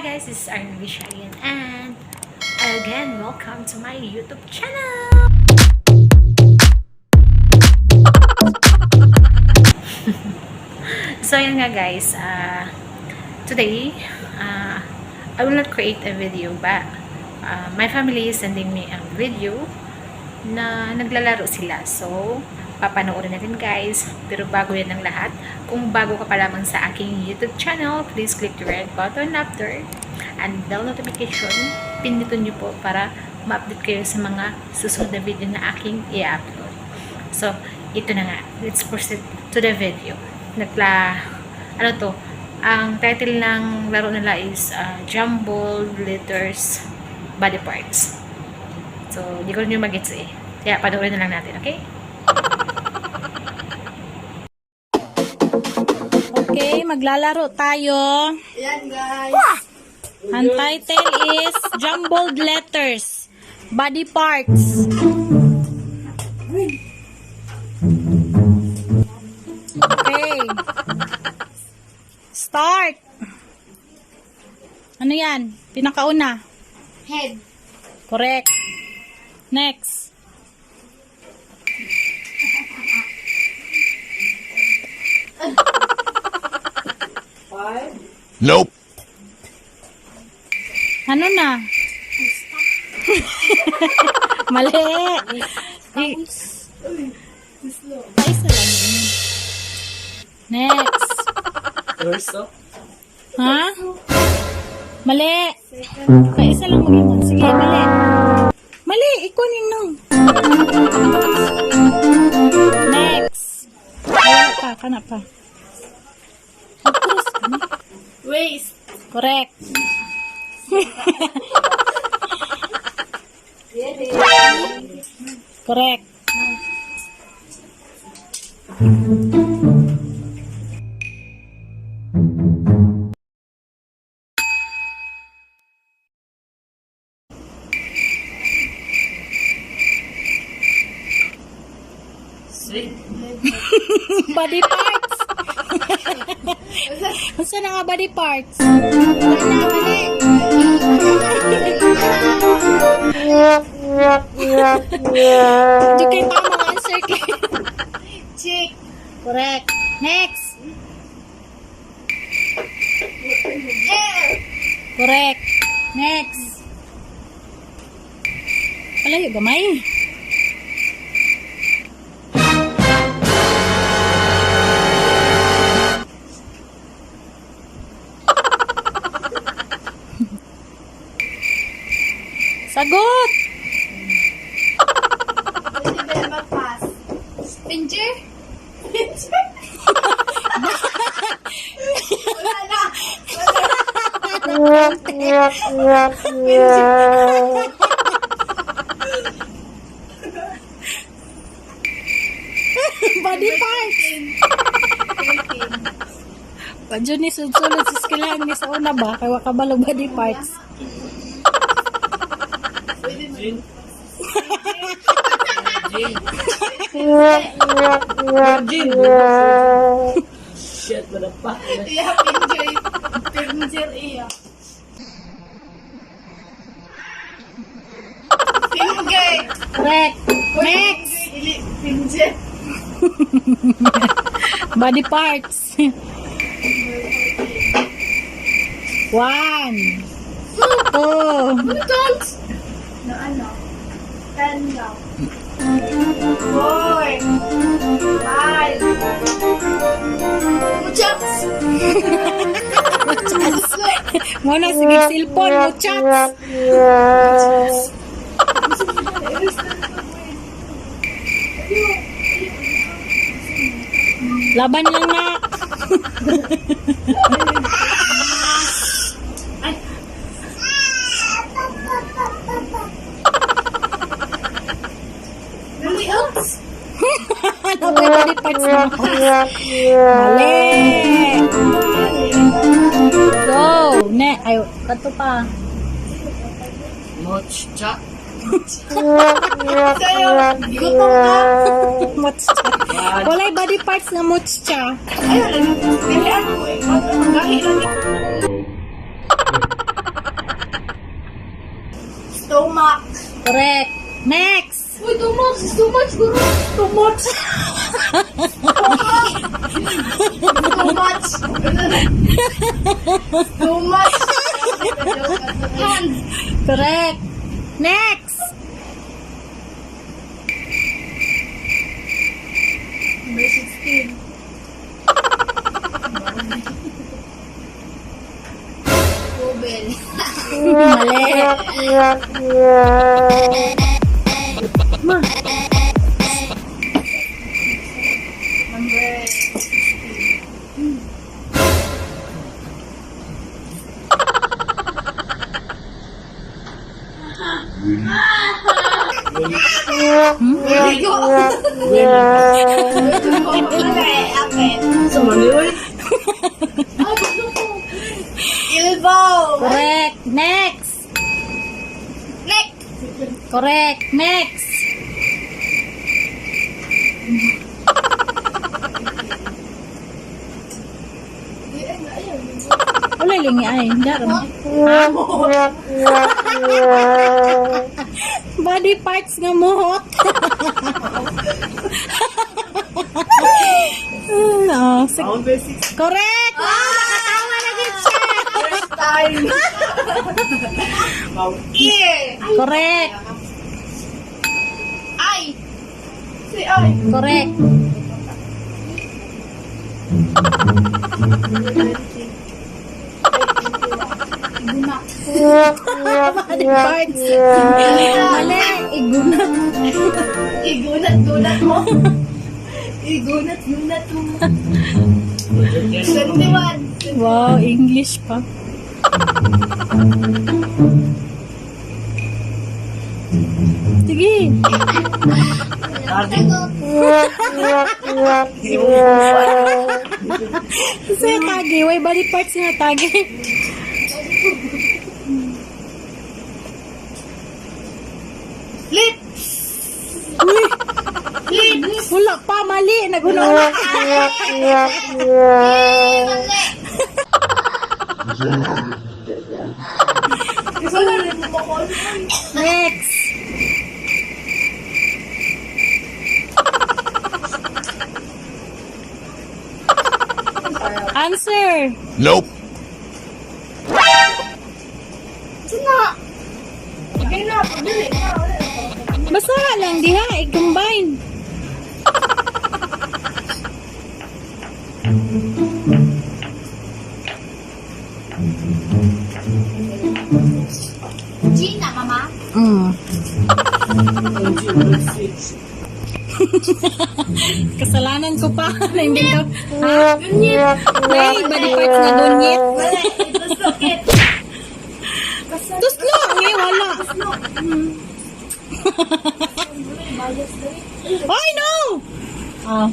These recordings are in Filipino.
guys, this is Arnie Vishayan and again, welcome to my YouTube channel! So yun nga guys, today, I will not create a video but my family is sending me a video na naglalaro sila. So, papanoorin natin guys. Pero bago yan ng lahat, kung bago ka pa lamang sa aking YouTube channel, please click the red button up there and bell notification. Pindutin nyo po para ma-update kayo sa mga susunod na video na aking i-upload. So, ito na nga. Let's proceed to the video. Ang title ng laro nila is Jumbled Letters Body Parts. So, hindi ko rin yung mag-gets eh. Kaya, panoorin na lang natin, okay? Okay, maglalaro tayo. Ayan guys. Ang title is Jumbled Letters Body Parts. Okay. Start. Ano yan? Pinakauna. Head. Correct. Next. Nope. Ano na? Mali. Isa lang yun. Next. Ha? Mali. Isa lang mag-iwan. Sige, mali. Mali, ikunin nung. Next. Wala pa, kana pa. Agturos ka na. Waist. Correct. Correct. Body parts. Saan nga body parts? Hindi kayo tamang answer kay Cheek. correct. Next. Hair. Correct. Next. Palayo gamay. Sagot! Pwede ba mag-pass? Pincher? Pincher? Wala na. Body parts! Padyo ni sulod sa skillahan ni sa una ba? Kaya wakabalog body parts. Shit, madapa. Iya, pincher. Pincher, iya. Finger. Correct. Next! Ili, pincher. Body parts. 1 2 Counts. Na ano? 10 lang. 4 5 Muchachos. Muna, sige, cellphone mo, chats. Laban lang na. Really else? Ano ba yung body parts mo? Mali. Go. Ne, ay, kato pa. Mocha. Sa'yo, gutom ka. Mutcha. Wala yung body parts na mutcha. Ay, wala na. Pilihan mo eh. Magahi lang. Correct. Next. Uy, too much. It's too much, guru. Too much. Too much. Too much. Hands. Correct. Next. Number 16. Gobel. Mali. Ma. Number 16. Ligo. Elbow. Correct. Next. Neck. Correct. Next. Wala lingi ay. Daron. Body parts nga muhot. Oh, correct. Nakatawa na din siya. First time. Ear. Correct. Eye. Say eye. Correct. Gunak. Body parts. Mali. Igunat. Igunat mo. Igunat mo. 21. Wow, English pa. Sige. Kasi tagi. Way body parts nga tagi. Lips. Uy, Lips. wala pa. Mali. Naguna-una. Wala rin mo ko. Next. Answer. Nope. Sina. Sige na. Pabili na. Basta lang diha. I-combine. Gina, mama. Kasalanan ko pa. Na hindi ko. Ha? May body parts na dunyit. Wala. Ito sakit. Tuslo. Eh, wala. Ay, no! Oh.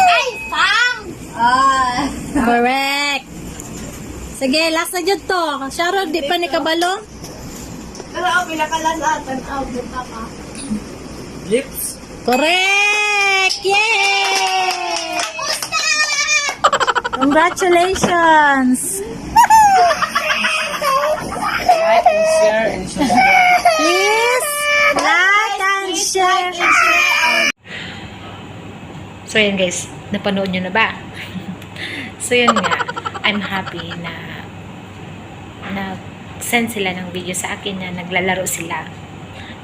Ay, pang! Correct. Sige, last na dyan to. Sharon, di pa ni kabalo? Pero ang pinakalasatan, buta ka. Lips. Correct! Yay! Congratulations! Like and share and subscribe. Please, like and share. So yun guys, napanood nyo na ba? So yun nga, I'm happy na send sila ng video sa akin na naglalaro sila.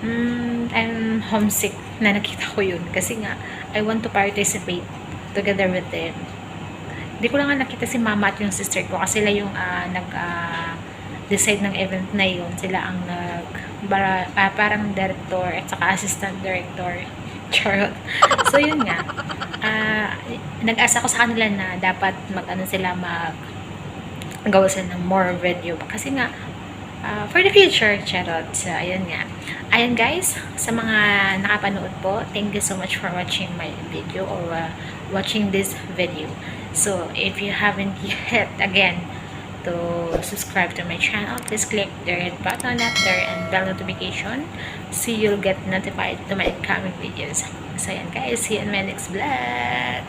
I'm homesick na nakita ko yun kasi nga I want to participate together with them. Hindi ko lang nga nakita si mama at yung sister ko kasi sila yung decide ng event na yun. Sila ang parang director at saka assistant director. Charot. So yun nga, nag-asa ko sa kanila na dapat gawa sila ng more video kasi nga for the future, charot. So ayun nga. Ayan guys, sa mga nakapanood po, thank you so much for watching my video or watching this video. So if you haven't yet again to subscribe to my channel, please click the red button up there and bell notification so you'll get notified to my upcoming videos. So ayan guys, see you in my next vlog.